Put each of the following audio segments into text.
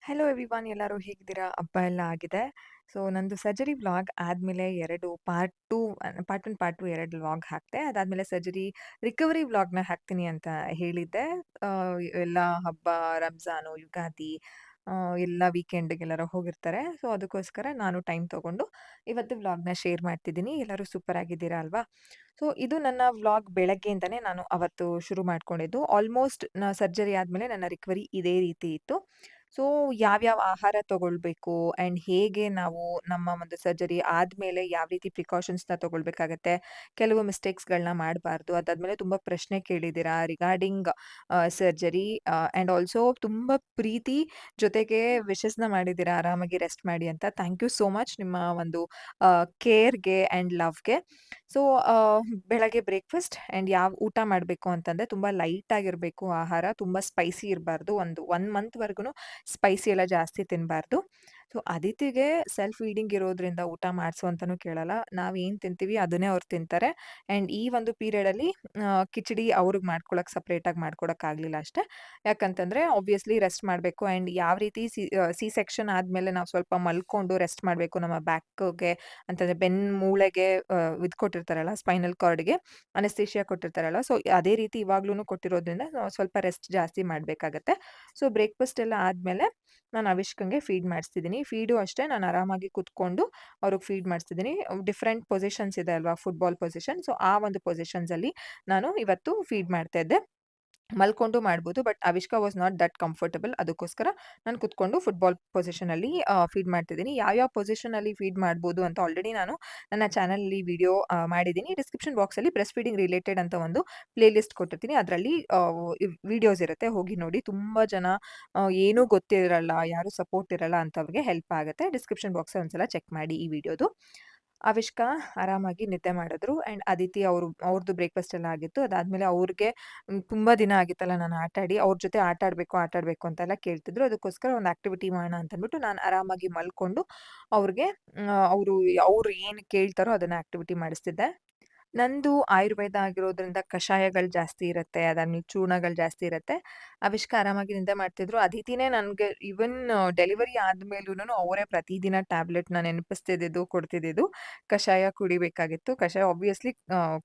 Hello everyone ಎಲ್ಲರೂ ಹೇಗಿದ್ದೀರಾ? ಹಬ್ಬ ಎಲ್ಲ ಆಗಿದೆ. ಸೊ ನಂದು ಸರ್ಜರಿ ವ್ಲಾಗ್ ಆದಮೇಲೆ 2 ಪಾರ್ಟ್ 1, ಪಾರ್ಟ್ 2 2 ವ್ಲಾಗ್ ಹಾಕ್ದೆ. ಅದಾದಮೇಲೆ ಸರ್ಜರಿ ರಿಕವರಿ ವ್ಲಾಗ್‌ನ ಹಾಕ್ತೀನಿ ಅಂತ ಹೇಳಿದ್ದೆ. ಎಲ್ಲ ಹಬ್ಬ, ರಂಜಾನು, ಯುಗಾದಿ ಎಲ್ಲ ವೀಕೆಂಡ್‌ಗೆಲ್ಲರೂ ಹೋಗಿರ್ತಾರೆ. ಸೊ ಅದಕ್ಕೋಸ್ಕರ ನಾನು ಟೈಮ್ ತಗೊಂಡು ಇವತ್ತು ವ್ಲಾಗ್‌ನ ಶೇರ್ ಮಾಡ್ತಿದ್ದೀನಿ. ಎಲ್ಲರೂ ಸೂಪರ್ ಆಗಿದ್ದೀರಾ ಅಲ್ವಾ? ಸೊ ಇದು ನನ್ನ ವ್ಲಾಗ್ ಬೆಳಗ್ಗೆಯಿಂದನೇ ನಾನು ಅವತ್ತು ಶುರು ಮಾಡ್ಕೊಂಡಿದ್ದು. ಆಲ್ಮೋಸ್ಟ್ ಸರ್ಜರಿ ಆದಮೇಲೆ ನನ್ನ ರಿಕವರಿ ಇದೇ ರೀತಿ ಇತ್ತು. ಸೊ ಯಾವ್ಯಾವ ಆಹಾರ ತಗೊಳ್ಬೇಕು ಆ್ಯಂಡ್ ಹೇಗೆ ನಾವು ನಮ್ಮ ಒಂದು ಸರ್ಜರಿ ಆದಮೇಲೆ ಯಾವ ರೀತಿ ಪ್ರಿಕಾಷನ್ಸ್‌ನ ತಗೊಳ್ಬೇಕಾಗತ್ತೆ, ಕೆಲವು ಮಿಸ್ಟೇಕ್ಸ್‌ಗಳನ್ನ ಮಾಡಬಾರ್ದು. ಅದಾದಮೇಲೆ ತುಂಬ ಪ್ರಶ್ನೆ ಕೇಳಿದ್ದೀರಾ ರಿಗಾರ್ಡಿಂಗ್ ಸರ್ಜರಿ ಆ್ಯಂಡ್ ಆಲ್ಸೋ ತುಂಬ ಪ್ರೀತಿ ಜೊತೆಗೆ ವಿಶಸ್‌ನ ಮಾಡಿದ್ದೀರಾ ಆರಾಮಾಗಿ ರೆಸ್ಟ್ ಮಾಡಿ ಅಂತ. ಥ್ಯಾಂಕ್ ಯು ಸೋ ಮಚ್ ನಿಮ್ಮ ಒಂದು ಕೇರ್‌ಗೆ ಆ್ಯಂಡ್ ಲವ್‌ಗೆ. ಸೊ ಬೆಳಗ್ಗೆ ಬ್ರೇಕ್‌ಫಾಸ್ಟ್ ಆ್ಯಂಡ್ ಯಾವ ಊಟ ಮಾಡಬೇಕು ಅಂತಂದ್ರೆ ತುಂಬ ಲೈಟ್ ಆಗಿರಬೇಕು ಆಹಾರ. ತುಂಬ ಸ್ಪೈಸಿ ಇರಬಾರ್ದು. 1 ಮಂತ್‌ವರೆಗೂ ಸ್ಪೈಸಿ ಎಲ್ಲ ಜಾಸ್ತಿ ತಿನ್ನಬಾರ್ದು. ಸೊ ಅದಿತಿಗೆ ಸೆಲ್ಫ್ ಫೀಡಿಂಗ್ ಇರೋದ್ರಿಂದ ಊಟ ಮಾಡಿಸು ಅಂತಾನೂ ಕೇಳಲ್ಲ. ನಾವು ಏನು ತಿಂತೀವಿ ಅದನ್ನೇ ಅವ್ರು ತಿಂತಾರೆ. ಆ್ಯಂಡ್ ಈ ಒಂದು ಪೀರಿಯಡಲ್ಲಿ ಕಿಚಡಿ ಅವ್ರಿಗೆ ಮಾಡ್ಕೊಳಕ್ಕೆ ಸಪ್ರೇಟಾಗಿ ಮಾಡ್ಕೊಡಕ್ಕಾಗಲಿಲ್ಲ ಅಷ್ಟೇ. ಯಾಕಂತಂದ್ರೆ ಆಬ್ವಿಯಸ್ಲಿ ರೆಸ್ಟ್ ಮಾಡಬೇಕು ಆ್ಯಂಡ್ ಯಾವ ರೀತಿ ಸಿ ಸೆಕ್ಷನ್ ಆದಮೇಲೆ ನಾವು ಸ್ವಲ್ಪ ಮಲ್ಕೊಂಡು ರೆಸ್ಟ್ ಮಾಡಬೇಕು ನಮ್ಮ ಬ್ಯಾಕ್‌ಗೆ ಅಂತಂದ್ರೆ ಮೂಳೆಗೆ ಇದ್ ಕೊಟ್ಟಿರ್ತಾರಲ್ಲ ಸ್ಪೈನಲ್ ಕಾರ್ಡ್‌ಗೆ ಅನೆಸ್ಥೇಶಿಯಾ ಕೊಟ್ಟಿರ್ತಾರಲ್ಲ. ಸೊ ಅದೇ ರೀತಿ ಇವಾಗ್ಲೂನು ಕೊಟ್ಟಿರೋದ್ರಿಂದ ಸ್ವಲ್ಪ ರೆಸ್ಟ್ ಜಾಸ್ತಿ ಮಾಡಬೇಕಾಗತ್ತೆ. ಸೊ ಬ್ರೇಕ್‌ಫಾಸ್ಟ್ ಎಲ್ಲ ಆದ್ಮೇಲೆ ನಾನು ಅವಿಷ್ಕಂಗೆ ಫೀಡ್ ಮಾಡಿಸ್ತಿದ್ದೀನಿ. ಫೀಡು ಅಷ್ಟೇ ನಾನು ಆರಾಮಾಗಿ ಕುತ್ಕೊಂಡು ಅವ್ರಿಗೆ ಫೀಡ್ ಮಾಡಿಸ್ತಿದ್ದೀನಿ. ಡಿಫರೆಂಟ್ ಪೊಸಿಷನ್ಸ್ ಇದೆ ಅಲ್ವಾ ಫುಟ್‌ಬಾಲ್ ಪೊಸಿಷನ್. ಸೊ ಆ ಒಂದು ಪೊಸಿಷನ್ಸಲ್ಲಿ ನಾನು ಇವತ್ತು ಫೀಡ್ ಮಾಡ್ತಾ ಇದ್ದೆ. ಮಲ್ಕೊಂಡು ಮಾಡ್ಬೋದು. But Avishka was not that comfortable. ಅದಕ್ಕೋಸ್ಕರ ನಾನು ಕುತ್ಕೊಂಡು ಫುಟ್‌ಬಾಲ್ ಪೊಸಿಷನಲ್ಲಿ ಫೀಡ್ ಮಾಡ್ತಿದ್ದೀನಿ. ಯಾವ್ಯಾವ ಪೊಸಿಷನಲ್ಲಿ ಫೀಡ್ ಮಾಡ್ಬೋದು ಅಂತ ಆಲ್ರೆಡಿ ನಾನು ನನ್ನ ಚಾನಲಲ್ಲಿ ವಿಡಿಯೋ ಮಾಡಿದ್ದೀನಿ. ಡಿಸ್ಕ್ರಿಪ್ಷನ್ ಬಾಕ್ಸಲ್ಲಿ ಬ್ರೆಸ್ಟ್ ಫೀಡಿಂಗ್ ರಿಲೇಟೆಡ್ ಅಂತ ಒಂದು ಪ್ಲೇ ಲಿಸ್ಟ್ ಕೊಟ್ಟಿರ್ತೀನಿ. ಅದರಲ್ಲಿ ವಿಡಿಯೋಸ್ ಇರುತ್ತೆ. ಹೋಗಿ ನೋಡಿ. ತುಂಬ ಜನ ಏನೂ ಗೊತ್ತಿರಲ್ಲ, ಯಾರು ಸಪೋರ್ಟ್ ಇರಲ್ಲ ಅಂತವ್ರಿಗೆ ಹೆಲ್ಪ್ ಆಗುತ್ತೆ. ಡಿಸ್ಕ್ರಿಪ್ಷನ್ ಬಾಕ್ಸಲ್ಲಿ ಒಂದ್ಸಲ ಚೆಕ್ ಮಾಡಿ ಈ ವಿಡಿಯೋದು. ಅವಿಷ್ಕಾ ಆರಾಮಾಗಿ ನಿದ್ದೆ ಮಾಡಿದ್ರು ಆ್ಯಂಡ್ ಅದಿತಿ ಅವ್ರದ್ದು ಬ್ರೇಕ್‌ಫಾಸ್ಟ್ ಎಲ್ಲ ಆಗಿತ್ತು. ಅದಾದ್ಮೇಲೆ ಅವ್ರಿಗೆ ತುಂಬ ದಿನ ಆಗಿತ್ತಲ್ಲ ನಾನು ಆಟಾಡಿ, ಅವ್ರ ಜೊತೆ ಆಟಾಡ್ಬೇಕು ಅಂತೆಲ್ಲ ಕೇಳ್ತಿದ್ರು. ಅದಕ್ಕೋಸ್ಕರ ಒಂದು ಆಕ್ಟಿವಿಟಿ ಮಾಡೋಣ ಅಂತಂದ್ಬಿಟ್ಟು ನಾನು ಆರಾಮಾಗಿ ಮಲ್ಕೊಂಡು ಅವ್ರಿಗೆ ಅವ್ರು ಏನು ಕೇಳ್ತಾರೋ ಅದನ್ನ ಆಕ್ಟಿವಿಟಿ ಮಾಡಿಸ್ತಿದ್ದೆ. ನಂದು ಆಯುರ್ವೇದ ಆಗಿರೋದ್ರಿಂದ ಕಷಾಯಗಳು ಜಾಸ್ತಿ ಇರುತ್ತೆ. ಅದಾದ್ಮೇಲೆ ಚೂರ್ಣಗಳು ಜಾಸ್ತಿ ಇರುತ್ತೆ. ಅವಿಷ್ಕ ಆರಾಮಾಗಿ ನಿದ್ದೆ ಮಾಡ್ತಿದ್ರು. ಅದಿತಿನೇ ನನ್ಗೆ ಈವನ್ ಡೆಲಿವರಿ ಆದ್ಮೇಲೂನು ಅವರೇ ಪ್ರತಿದಿನ ಟ್ಯಾಬ್ಲೆಟ್‌ನ ನೆನಪಿಸ್ತಿದ್ದಿದ್ದು, ಕೊಡ್ತಿದ್ದಿದ್ದು. ಕಷಾಯ ಕುಡಿಬೇಕಾಗಿತ್ತು. ಕಷಾಯ ಆಬ್ವಿಯಸ್ಲಿ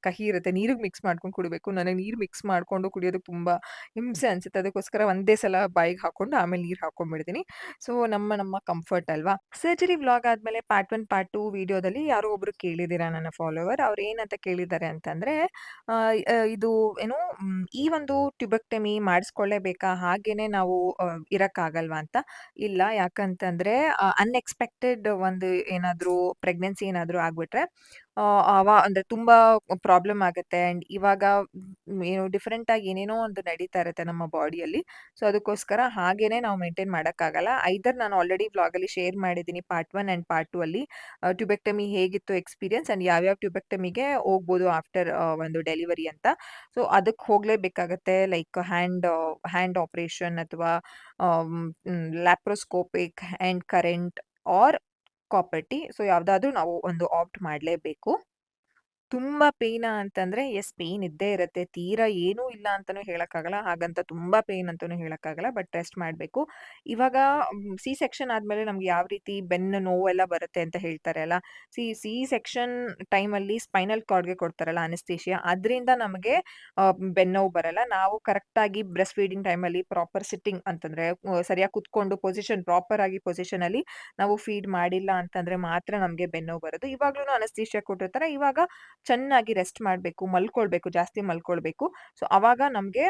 ಕಹಿ ಇರುತ್ತೆ. ನೀರಿಗೆ ಮಿಕ್ಸ್ ಮಾಡ್ಕೊಂಡು ಕುಡಿಬೇಕು. ನನಗೆ ನೀರು ಮಿಕ್ಸ್ ಮಾಡ್ಕೊಂಡು ಕುಡಿಯೋದಕ್ಕೆ ತುಂಬಾ ಹಿಂಸೆ ಅನ್ಸುತ್ತೆ. ಅದಕ್ಕೋಸ್ಕರ ಒಂದೇ ಸಲ ಬಾಯಿಗೆ ಹಾಕೊಂಡು ಆಮೇಲೆ ನೀರು ಹಾಕೊಂಡ್ಬಿಡ್ತೀನಿ. ಸೊ ನಮ್ಮ ಕಂಫರ್ಟ್ ಅಲ್ವಾ? ಸರ್ಜರಿ ವ್ಲಾಗ್ ಆದ್ಮೇಲೆ ಪಾರ್ಟ್ 1, ಪಾರ್ಟ್ 2 ವಿಡಿಯೋದಲ್ಲಿ ಯಾರೋ ಒಬ್ರು ಕೇಳಿದ್ದೀರಾ ನನ್ನ ಫಾಲೋವರ್. ಅವ್ರು ಏನಂತ ಕೇಳಿದ್ದಾರೆ ಅಂತಂದ್ರೆ, ಇದು ಏನು ಈ ಒಂದು ಟ್ಯೂಬೆಕ್ಟಮಿ ಮಾಡಿಸ್ಕೊಳ್ಳೇಬೇಕಾ? ಹಾಗೇನೆ ನಾವು ಇರಕ್ಕಾಗಲ್ವಾ ಅಂತ? ಇಲ್ಲ. ಯಾಕಂತಂದ್ರೆ ಅನ್‌ಎಕ್ಸ್‌ಪೆಕ್ಟೆಡ್ ಒಂದು ಏನಾದ್ರೂ ಪ್ರೆಗ್ನೆನ್ಸಿ ಏನಾದ್ರೂ ಆಗ್ಬಿಟ್ರೆ ಅಂದ್ರೆ ತುಂಬಾ ಪ್ರಾಬ್ಲಮ್ ಆಗುತ್ತೆ. ಆಂಡ್ ಇವಾಗ ಏನು ಡಿಫರೆಂಟ್ ಆಗಿ ಏನೇನೋ ಒಂದು ನಡೀತಾ ಇರುತ್ತೆ ನಮ್ಮ ಬಾಡಿಯಲ್ಲಿ. ಸೊ ಅದಕ್ಕೋಸ್ಕರ ಹಾಗೇನೆ ನಾವು ಮೇಂಟೈನ್ ಮಾಡಕ್ಕಾಗಲ್ಲ. ಐದರ್ ನಾನು ಆಲ್ರೆಡಿ ವ್ಲಾಗಲ್ಲಿ ಶೇರ್ ಮಾಡಿದ್ದೀನಿ ಪಾರ್ಟ್ 1 ಆಂಡ್ ಪಾರ್ಟ್ 2 ಅಲ್ಲಿ ಟ್ಯೂಬೆಕ್ಟಮಿ ಹೇಗಿತ್ತು ಎಕ್ಸ್‌ಪೀರಿಯನ್ಸ್ ಆಂಡ್ ಯಾವ್ಯಾವ ಟ್ಯೂಬೆಕ್ಟಮಿಗೆ ಹೋಗ್ಬೋದು ಆಫ್ಟರ್ ಒಂದು ಡೆಲಿವರಿ ಅಂತ. ಸೊ ಅದಕ್ಕೆ ಹೋಗ್ಲೇಬೇಕಾಗತ್ತೆ. ಲೈಕ್ ಹ್ಯಾಂಡ್ ಆಪರೇಷನ್ ಅಥವಾ laparoscopic and current R ಕಾಪರ್ಟಿ. So ಯಾವ್ದಾದ್ರೂ ನಾವು ಒಂದು ಆಪ್ಟ್ ಮಾಡ್ಲೇಬೇಕು. ತುಂಬಾ ಪೇಯ್ನಾ ಅಂತಂದ್ರೆ, ಯೆಸ್ ಪೇಯ್ನ್ ಇದ್ದೇ ಇರುತ್ತೆ. ತೀರಾ ಏನೂ ಇಲ್ಲ ಅಂತಾನೂ ಹೇಳಕ್ಕಾಗಲ್ಲ. ಹಾಗಂತ ತುಂಬಾ ಪೇಯ್ನ್ ಅಂತಾನೂ ಹೇಳಕ್ಕಾಗಲ್ಲ. ಬಟ್ ರೆಸ್ಟ್ ಮಾಡ್ಬೇಕು. ಇವಾಗ ಸಿ ಸೆಕ್ಷನ್ ಆದ್ಮೇಲೆ ನಮ್ಗೆ ಯಾವ ರೀತಿ ಬೆನ್ನು ನೋವೆಲ್ಲ ಬರುತ್ತೆ ಅಂತ ಹೇಳ್ತಾರೆ ಅಲ್ಲ. ಸಿ ಸೆಕ್ಷನ್ ಟೈಮಲ್ಲಿ ಸ್ಪೈನಲ್ ಕಾರ್ಡ್‌ಗೆ ಕೊಡ್ತಾರಲ್ಲ ಅನೆಸ್ಥೇಶಿಯಾ, ಅದ್ರಿಂದ ನಮಗೆ ಬೆನ್ನೋವು ಬರಲ್ಲ. ನಾವು ಕರೆಕ್ಟಾಗಿ ಬ್ರೆಸ್ಟ್ ಫೀಡಿಂಗ್ ಟೈಮಲ್ಲಿ ಪ್ರಾಪರ್ ಸಿಟ್ಟಿಂಗ್ ಅಂತಂದ್ರೆ ಸರಿಯಾಗಿ ಕುತ್ಕೊಂಡು ಪ್ರಾಪರ್ ಆಗಿ ಪೊಸಿಷನಲ್ಲಿ ನಾವು ಫೀಡ್ ಮಾಡಿಲ್ಲ ಅಂತಂದ್ರೆ ಮಾತ್ರ ನಮ್ಗೆ ಬೆನ್ನೋವು ಬರೋದು. ಇವಾಗ್ಲೂನು ಅನೆಸ್ಥೇಶಿಯಾ ಕೊಟ್ಟಿರ್ತಾರೆ. ಇವಾಗ ಚೆನ್ನಾಗಿ ರೆಸ್ಟ್ ಮಾಡ್ಬೇಕು, ಮಲ್ಕೊಳ್ಬೇಕು, ಜಾಸ್ತಿ ಮಲ್ಕೊಳ್ಬೇಕು. ಸೊ ಅವಾಗ ನಮ್ಗೆ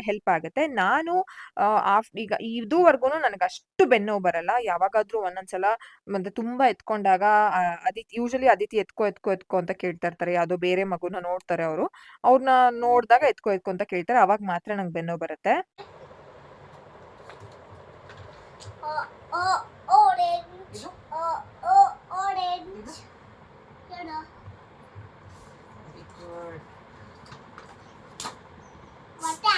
ಹೆಲ್ಪ್ ಆಗುತ್ತೆ. ನಾನು ಈಗ ಇದುವರೆಗೂನು ನನಗಷ್ಟು ಬೆನ್ನೋವು ಬರಲ್ಲ. ಯಾವಾಗಾದ್ರೂ ಒಂದೊಂದ್ಸಲ ಮತ್ತೆ ತುಂಬಾ ಎತ್ಕೊಂಡಾಗ ಯೂಶುವಲಿ ಅದಿತಿ ಎತ್ಕೋ ಅಂತ ಕೇಳ್ತಾ ಇರ್ತಾರೆ. ಯಾವ್ದೋ ಬೇರೆ ಮಗುನ ನೋಡ್ತಾರೆ ಅವ್ರು. ಅವ್ರನ್ನ ನೋಡ್ದಾಗ ಎತ್ಕೋ ಅಂತ ಕೇಳ್ತಾರೆ. ಅವಾಗ ಮಾತ್ರ ನಂಗೆ ಬೆನ್ನೋವು ಬರುತ್ತೆ. Orange. Orange. Very good. ಮತ್ತೆ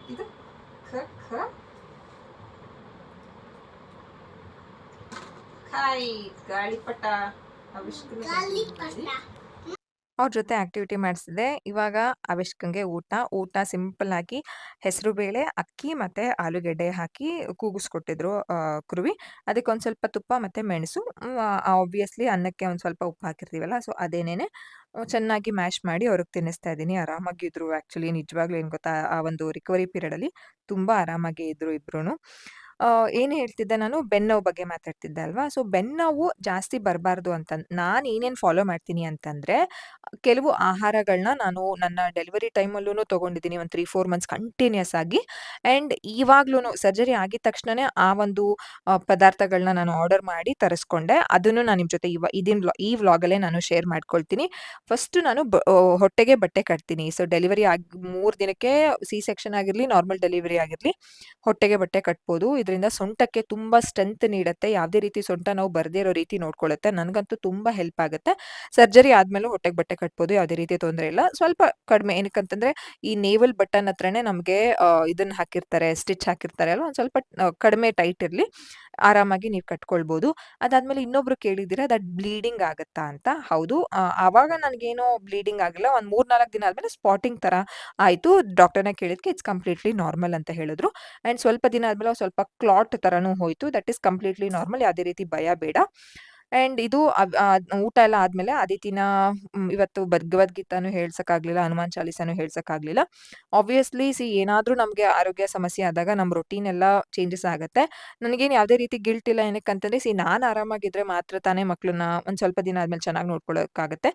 ಇದು ಕಾಯಿ ಗಾಳಿಪಟ ಅವಿಷ್ಕೃತ ಗಾಳಿಪಟ ಅವ್ರ ಜೊತೆ ಆಕ್ಟಿವಿಟಿ ಮಾಡಿಸಿದೆ. ಇವಾಗ ಆವಿಷ್ಕಂಗೆ ಊಟ ಸಿಂಪಲ್ ಆಗಿ ಹೆಸರುಬೇಳೆ, ಅಕ್ಕಿ ಮತ್ತೆ ಆಲೂಗೆಡ್ಡೆ ಹಾಕಿ ಕೂಗಿಸ್ಕೊಟ್ಟಿದ್ರು ಕುರುವಿ. ಅದಕ್ಕೊಂದ್ ಸ್ವಲ್ಪ ತುಪ್ಪ ಮತ್ತೆ ಮೆಣಸು ಆಬ್ವಿಯಸ್ಲಿ ಅನ್ನಕ್ಕೆ ಒಂದ್ ಸ್ವಲ್ಪ ಉಪ್ಪು ಹಾಕಿರ್ತೀವಲ್ಲ, ಸೊ ಅದೇನೇನೆ ಚೆನ್ನಾಗಿ ಮ್ಯಾಶ್ ಮಾಡಿ ಅವ್ರಿಗೆ ತಿನ್ನಿಸ್ತಾ ಇದ್ದೀನಿ. ಆರಾಮಾಗಿದ್ರು ಆಕ್ಚುಲಿ ನಿಜವಾಗ್ಲೂ ಏನ್ ಗೊತ್ತಾ, ಆ ಒಂದು ರಿಕವರಿ ಪೀರಿಯಡ್ ಅಲ್ಲಿ ತುಂಬಾ ಆರಾಮಾಗಿ ಇದ್ರು ಇಬ್ರುನು. ಏನ್ ಹೇಳ್ತಿದ್ದೆ ನಾನು ಬೆನ್ನೋವು ಬಗ್ಗೆ ಮಾತಾಡ್ತಿದ್ದೆ ಅಲ್ವಾ? ಸೊ ಬೆನ್ನೋವು ಜಾಸ್ತಿ ಬರ್ಬಾರ್ದು ಅಂತ ನಾನ್ ಏನೇನ್ ಫಾಲೋ ಮಾಡ್ತೀನಿ ಅಂತಂದ್ರೆ, ಕೆಲವು ಆಹಾರಗಳನ್ನ ನಾನು ನನ್ನ ಡೆಲಿವರಿ ಟೈಮಲ್ಲೂನು ತಗೊಂಡಿದ್ದೀನಿ. ಒಂದು 3, 4 ಮಂತ್ಸ್ ಕಂಟಿನ್ಯೂಯಸ್ ಆಗಿ. ಅಂಡ್ ಇವಾಗ್ಲೂನು ಸರ್ಜರಿ ಆಗಿದ ತಕ್ಷಣನೇ ಆ ಒಂದು ಪದಾರ್ಥಗಳನ್ನ ನಾನು ಆರ್ಡರ್ ಮಾಡಿ ತರಿಸ್ಕೊಂಡೆ. ಅದನ್ನು ನಾನು ನಿಮ್ ಜೊತೆ ಈ ವ್ಲಾಗಲ್ಲೇ ನಾನು ಶೇರ್ ಮಾಡ್ಕೊಳ್ತೀನಿ. ಫಸ್ಟ್ ನಾನು ಹೊಟ್ಟೆಗೆ ಬಟ್ಟೆ ಕಟ್ತೀನಿ. ಸೊ ಡೆಲಿವರಿ 3 ದಿನಕ್ಕೆ ಸಿ ಸೆಕ್ಷನ್ ಆಗಿರ್ಲಿ, ನಾರ್ಮಲ್ ಡೆಲಿವರಿ ಆಗಿರ್ಲಿ, ಹೊಟ್ಟೆಗೆ ಬಟ್ಟೆ ಕಟ್ಬೋದು. ಇದರಿಂದ ಸೊಂಟಕ್ಕೆ ತುಂಬಾ ಸ್ಟ್ರೆಂತ್ ನೀಡುತ್ತೆ. ಯಾವುದೇ ರೀತಿ ಸೊಂಟ ನೋವು ಬರ್ದೇ ಇರೋ ರೀತಿ ನೋಡ್ಕೊಳ್ಳುತ್ತೆ. ನನ್ಗಂತೂ ತುಂಬಾ ಹೆಲ್ಪ್ ಆಗುತ್ತೆ. ಸರ್ಜರಿ ಆದ್ಮೇಲೂ ಹೊಟ್ಟೆಗೆ ಬಟ್ಟೆ ಕಟ್ಬೋದು. ಯಾವುದೇ ರೀತಿ ತೊಂದ್ರೆ ಇಲ್ಲ. ಸ್ವಲ್ಪ ಕಡಿಮೆ ಏನಕ್ಕಂತಂದ್ರೆ, ಈ ನೇವಲ್ ಬಟನ್ ಹತ್ರನೇ ನಮ್ಗೆ ಇದನ್ನ ಹಾಕಿರ್ತಾರೆ, ಸ್ಟಿಚ್ ಹಾಕಿರ್ತಾರೆ ಅಲ್ವಾ? ಒಂದ್ ಸ್ವಲ್ಪ ಕಡಿಮೆ ಟೈಟ್ ಇರ್ಲಿ. ಆರಾಮಾಗಿ ನೀವು ಕಟ್ಕೊಳ್ಬೋದು. ಅದಾದ್ಮೇಲೆ ಇನ್ನೊಬ್ರು ಕೇಳಿದ್ದೀರಾ ದಟ್ ಬ್ಲೀಡಿಂಗ್ ಆಗತ್ತಾ ಅಂತ. ಹೌದು. ಆವಾಗ ನನ್ಗೇನೋ ಬ್ಲೀಡಿಂಗ್ ಆಗಿಲ್ಲ. ಒಂದ್ 3, 4 ದಿನ ಆದ್ಮೇಲೆ ಸ್ಪಾಟಿಂಗ್ ತರ ಆಯ್ತು. ಡಾಕ್ಟರ್‌ನ ಕೇಳಿದ್ಕೆ ಇಟ್ಸ್ ಕಂಪ್ಲೀಟ್ಲಿ ನಾರ್ಮಲ್ ಅಂತ ಹೇಳಿದ್ರು. ಅಂಡ್ ಸ್ವಲ್ಪ ದಿನ ಆದ್ಮೇಲೆ ಸ್ವಲ್ಪ ಕ್ಲಾಟ್ ತರಾನು ಹೋಯ್ತು. That is completely normal. ಯಾವುದೇ ರೀತಿ ಭಯ ಬೇಡ. ಅಂಡ್ ಇದು ಊಟ ಎಲ್ಲ ಆದ್ಮೇಲೆ ಅದೇ ದಿನ ಇವತ್ತು ಭಗವದ್ಗೀತಾನು ಹೇಳ್ಸಕ್ಕಾಗ್ಲಿಲ್ಲ, ಹನುಮಾನ್ ಚಾಲೀಸಾನು ಹೇಳ್ಸಕ್ಕಾಗ್ಲಿಲ್ಲ. ಆಬ್ವಿಯಸ್ಲಿ ಏನಾದ್ರೂ ನಮ್ಗೆ ಆರೋಗ್ಯ ಸಮಸ್ಯೆ ಆದಾಗ ನಮ್ ರೊಟೀನ್ ಎಲ್ಲ ಚೇಂಜಸ್ ಆಗತ್ತೆ. ನನಗೇನ್ ಯಾವುದೇ ರೀತಿ ಗಿಲ್ಟ್ ಇಲ್ಲ. ಏನಕ್ಕಂತಂದ್ರೆ ನಾನ್ ಆರಾಮಾಗಿದ್ರೆ ಮಾತ್ರ ತಾನೇ ಮಕ್ಳನ್ನ ಒಂದ್ ಸ್ವಲ್ಪ ದಿನ ಆದ್ಮೇಲೆ ಚೆನ್ನಾಗಿ ನೋಡ್ಕೊಳ್ಳೋಕ್ಕಾಗತ್ತೆ.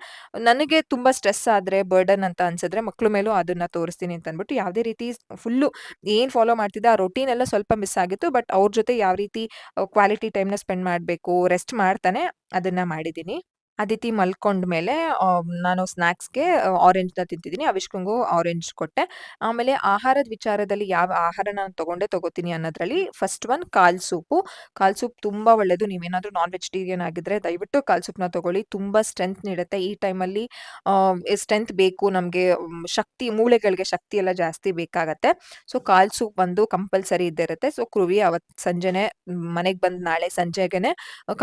ನನಗೆ ತುಂಬಾ ಸ್ಟ್ರೆಸ್ ಆದ್ರೆ, ಬರ್ಡನ್ ಅಂತ ಅನ್ಸಿದ್ರೆ ಮಕ್ಳ ಮೇಲೂ ಅದನ್ನ ತೋರಿಸ್ತೀನಿ ಅಂತ ಅಂದ್ಬಿಟ್ಟು ಯಾವುದೇ ರೀತಿ ಫುಲ್ಲು ಏನ್ ಫಾಲೋ ಮಾಡ್ತಿದ್ದೆ ಆ ರೊಟೀನ್ ಎಲ್ಲ ಸ್ವಲ್ಪ ಮಿಸ್ ಆಗಿತ್ತು. ಬಟ್ ಅವ್ರ ಜೊತೆ ಯಾವ ರೀತಿ ಕ್ವಾಲಿಟಿ ಟೈಮ್‌ನ ಸ್ಪೆಂಡ್ ಮಾಡ್ಬೇಕು, ರೆಸ್ಟ್ ಮಾಡ್ತಾನೆ ಅದನ್ನ ಮಾಡಿದ್ದೀನಿ. ಅದಿತಿ ಮಲ್ಕೊಂಡ್ಮೇಲೆ ನಾನು ಸ್ನಾಕ್ಸ್‌ಗೆ ಆರೆಂಜ್‌ನ ತಿಂತಿದ್ದೀನಿ. ಅವಿಷ್ಕಂಗೂ ಆರೆಂಜ್ ಕೊಟ್ಟೆ. ಆಮೇಲೆ ಆಹಾರದ ವಿಚಾರದಲ್ಲಿ ಯಾವ ಆಹಾರ ನಾನು ತಗೋತೀನಿ ಅನ್ನೋದ್ರಲ್ಲಿ ಫಸ್ಟ್ ಒನ್ ಕಾಲ್ ಸೂಪು. ಕಾಲ್ ಸೂಪ್ ತುಂಬಾ ಒಳ್ಳೇದು. ನೀವೇನಾದ್ರೂ ನಾನ್ ವೆಜಿಟೇರಿಯನ್ ಆಗಿದ್ರೆ ದಯವಿಟ್ಟು ಕಾಲ್ ಸೂಪ್‌ನ ತಗೊಳ್ಳಿ. ತುಂಬಾ ಸ್ಟ್ರೆಂತ್ ನೀಡುತ್ತೆ. ಈ ಟೈಮಲ್ಲಿ ಸ್ಟ್ರೆಂತ್ ಬೇಕು ನಮ್ಗೆ, ಶಕ್ತಿ ಮೂಳೆಗಳಿಗೆ ಶಕ್ತಿ ಎಲ್ಲ ಜಾಸ್ತಿ ಬೇಕಾಗತ್ತೆ. ಸೊ ಕಾಲ್ ಸೂಪ್ ಒಂದು ಕಂಪಲ್ಸರಿ ಇದ್ದೇ ಇರುತ್ತೆ. ಸೊ ಕೃವಿ ಅವತ್ತು ಸಂಜೆನೆ ಮನೆಗೆ ಬಂದು ನಾಳೆ ಸಂಜೆಗೆನೆ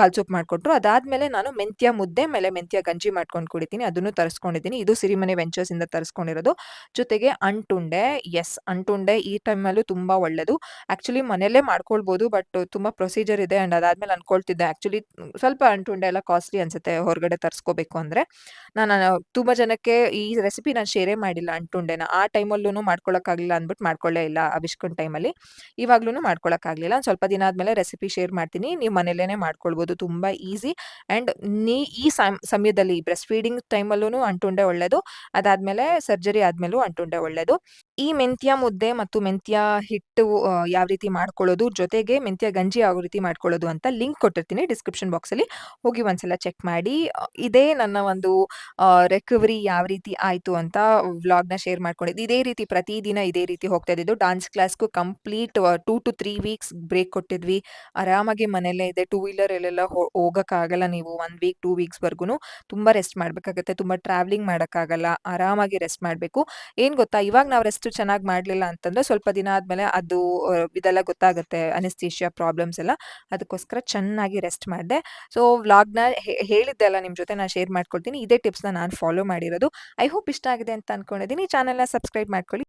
ಕಾಲ್ ಸೂಪ್ ಮಾಡ್ಕೊಟ್ರು. ಅದಾದ್ಮೇಲೆ ನಾನು ಮೆಂತ್ಯ ಮುದ್ದೆ ಆಮೇಲೆ ಮೆಂತ್ಯ ಗಂಜಿ ಮಾಡ್ಕೊಂಡು ಕುಡಿತೀನಿ. ಅದನ್ನು ತರಿಸ್ಕೊಂಡಿದ್ದೀನಿ. ಇದು ಸಿರಿಮನೆ ವೆಂಚರ್ಸ್ ಇಂದ ತರಿಸ್ಕೊಂಡಿರೋದು. ಜೊತೆಗೆ ಅಂಟುಂಡೆ. ಯೆಸ್, ಅಂಟುಂಡೆ ಈ ಟೈಮಲ್ಲೂ ತುಂಬಾ ಒಳ್ಳೇದು. ಆಕ್ಚುಲಿ ಮನೆಯಲ್ಲೇ ಮಾಡ್ಕೊಳ್ಬೋದು. ಬಟ್ ತುಂಬಾ ಪ್ರೊಸೀಜರ್ ಇದೆ. ಅಂಡ್ ಅದಾದ್ಮೇಲೆ ಅನ್ಕೊಳ್ತಿದ್ದೆ ಆಕ್ಚುಲಿ ಸ್ವಲ್ಪ ಅಂಟುಂಡೆ ಎಲ್ಲ ಕಾಸ್ಟ್ಲಿ ಅನ್ಸುತ್ತೆ ಹೊರಗಡೆ ತರಿಸ್ಕೋಬೇಕು ಅಂದ್ರೆ. ನಾನು ತುಂಬಾ ಜನಕ್ಕೆ ಈ ರೆಸಿಪಿ ನಾನು ಶೇರೇ ಮಾಡಿಲ್ಲ ಅಂಟುಂಡೆನ. ಆ ಟೈಮಲ್ಲೂನು ಮಾಡ್ಕೊಳಕ್ಕಾಗ್ಲಿಲ್ಲ ಅಂದ್ಬಿಟ್ಟು ಮಾಡ್ಕೊಳ್ಳೇ ಇಲ್ಲ ಅವಿಷ್ಕನ್ ಟೈಮಲ್ಲಿ. ಇವಾಗ್ಲೂನು ಮಾಡ್ಕೊಳಕ್ಕಾಗ್ಲಿಲ್ಲ. ಸ್ವಲ್ಪ ದಿನ ಆದ್ಮೇಲೆ ರೆಸಿಪಿ ಶೇರ್ ಮಾಡ್ತೀನಿ. ನೀವು ಮನೇಲೇನೆ ಮಾಡ್ಕೊಳ್ಬೋದು. ತುಂಬಾ ಈಸಿ. ಅಂಡ್ ಈ ಸಮಯದಲ್ಲಿ ಬ್ರೆಸ್ಟ್ ಫೀಡಿಂಗ್ ಟೈಮಲ್ಲೂನು ಅಂಟುಂಡೆ ಒಳ್ಳೇದು. ಅದಾದ್ಮೇಲೆ ಸರ್ಜರಿ ಆದ್ಮೇಲೂ ಅಂಟುಂಡೆ ಒಳ್ಳೇದು. ಈ ಮೆಂತ್ಯ ಮುದ್ದೆ ಮತ್ತು ಮೆಂತ್ಯ ಹಿಟ್ಟು ಯಾವ ರೀತಿ ಮಾಡ್ಕೊಳ್ಳೋದು, ಜೊತೆಗೆ ಮೆಂತ್ಯ ಗಂಜಿ ಯಾವ ರೀತಿ ಮಾಡ್ಕೊಳ್ಳೋದು ಅಂತ ಲಿಂಕ್ ಕೊಟ್ಟಿರ್ತೀನಿ ಡಿಸ್ಕ್ರಿಪ್ಷನ್ ಬಾಕ್ಸಲ್ಲಿ. ಹೋಗಿ ಒಂದ್ಸಲ ಚೆಕ್ ಮಾಡಿ. ಇದೇ ನನ್ನ ಒಂದು ರಿಕವರಿ ಯಾವ ರೀತಿ ಆಯ್ತು ಅಂತ ವ್ಲಾಗ್‌ನ ಶೇರ್ ಮಾಡ್ಕೊಂಡಿದ್ದೆ. ಇದೇ ರೀತಿ ಪ್ರತಿದಿನ ಇದೇ ರೀತಿ ಹೋಗ್ತಾ ಇದ್ದಿದ್ದು. ಡಾನ್ಸ್ ಕ್ಲಾಸ್‌ಗೂ ಕಂಪ್ಲೀಟ್ 2 to 3 ವೀಕ್ಸ್ ಬ್ರೇಕ್ ಕೊಟ್ಟಿದ್ವಿ. ಆರಾಮಾಗಿ ಮನೆಯಲ್ಲೇ ಇದ್ದೆ. ಟೂ ವೀಲರಲ್ಲೆಲ್ಲ ಹೋಗಕ್ಕಾಗಲ್ಲ ನೀವು 1 ವೀಕ್, 2 ವೀಕ್ಸ್‌ವರೆಗೂನು. ತುಂಬಾ ರೆಸ್ಟ್ ಮಾಡ್ಬೇಕಾಗತ್ತೆ. ತುಂಬಾ ಟ್ರಾವೆಲಿಂಗ್ ಮಾಡಕ್ಕಾಗಲ್ಲ. ಆರಾಮಾಗಿ ರೆಸ್ಟ್ ಮಾಡ್ಬೇಕು. ಏನ್ ಗೊತ್ತಾ, ಇವಾಗ ನಾವು ರೆಸ್ಟ್ ಚೆನ್ನಾಗಿ ಮಾಡ್ಲಿಲ್ಲ ಅಂತಂದ್ರೆ ಸ್ವಲ್ಪ ದಿನ ಆದ್ಮೇಲೆ ಅದು ಇದೆಲ್ಲ ಗೊತ್ತಾಗುತ್ತೆ, ಅನೆಸ್ಥೀಶಿಯಾ ಪ್ರಾಬ್ಲಮ್ಸ್ ಎಲ್ಲ. ಅದಕ್ಕೋಸ್ಕರ ಚೆನ್ನಾಗಿ ರೆಸ್ಟ್ ಮಾಡ್ದೆ. ಸೊ ವ್ಲಾಗ್‌ನ ಹೇಳಿದ್ದೆ ಅಲ್ಲ ನಿಮ್ ಜೊತೆ ನಾನು ಶೇರ್ ಮಾಡ್ಕೊಳ್ತೀನಿ. ಇದೇ ಟಿಪ್ಸ್‌ನ ನಾನು ಫಾಲೋ ಮಾಡಿರೋದು. ಐ ಹೋಪ್ ಇಷ್ಟ ಆಗಿದೆ ಅಂತ ಅನ್ಕೊಂಡಿದ್ದೀನಿ. ಚಾನೆಲ್‌ನ ಸಬ್ಸ್ಕ್ರೈಬ್ ಮಾಡ್ಕೊಳ್ಳಿ.